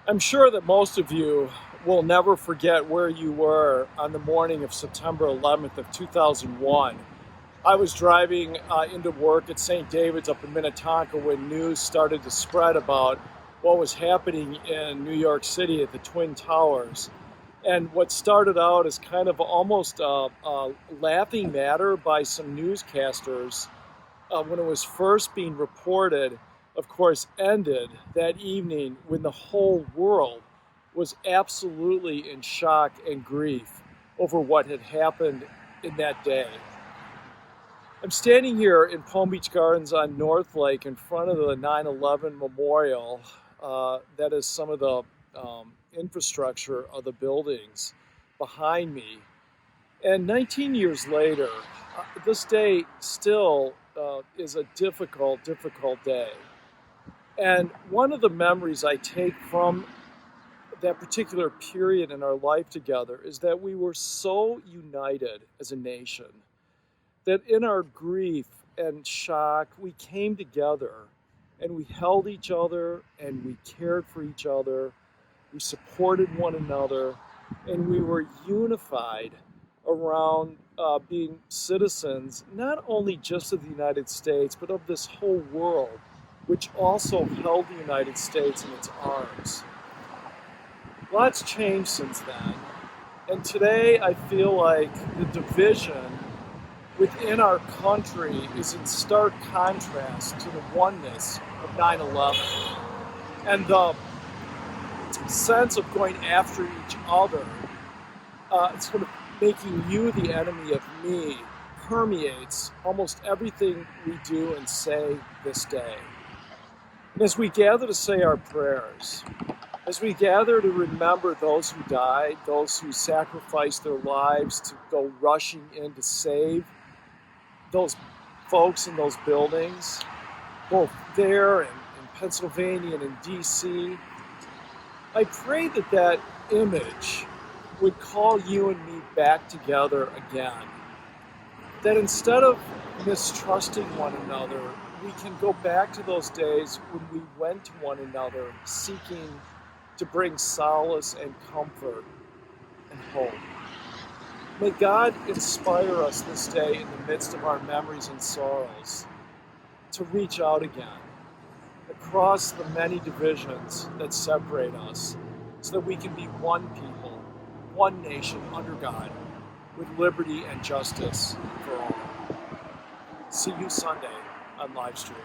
I'm sure that most of you will never forget where you were on the morning of September 11th of 2001. I was driving into work at St. David's up in Minnetonka when news started to spread about what was happening in New York City at the Twin Towers. And what started out as kind of almost a laughing matter by some newscasters when it was first being reported, of course, ended that evening when the whole world was absolutely in shock and grief over what had happened in that day. I'm standing here in Palm Beach Gardens on North Lake in front of the 9/11 memorial. That is some of the infrastructure of the buildings behind me. And 19 years later, this day still is a difficult day. And one of the memories I take from that particular period in our life together is that we were so united as a nation that in our grief and shock, we came together and we held each other and we cared for each other. We supported one another and we were unified around being citizens, not only just of the United States, but of this whole world, which also held the United States in its arms. Lots changed since then. And today I feel like the division within our country is in stark contrast to the oneness of 9/11. And the sense of going after each other, sort of making you the enemy of me, permeates almost everything we do and say this day. And as we gather to say our prayers, as we gather to remember those who died, those who sacrificed their lives to go rushing in to save those folks in those buildings, both there and in Pennsylvania and in DC, I pray that that image would call you and me back together again. That instead of mistrusting one another, we can go back to those days when we went to one another seeking to bring solace and comfort and hope. May God inspire us this day in the midst of our memories and sorrows to reach out again across the many divisions that separate us so that we can be one people, one nation under God with liberty and justice for all. See you Sunday on live stream.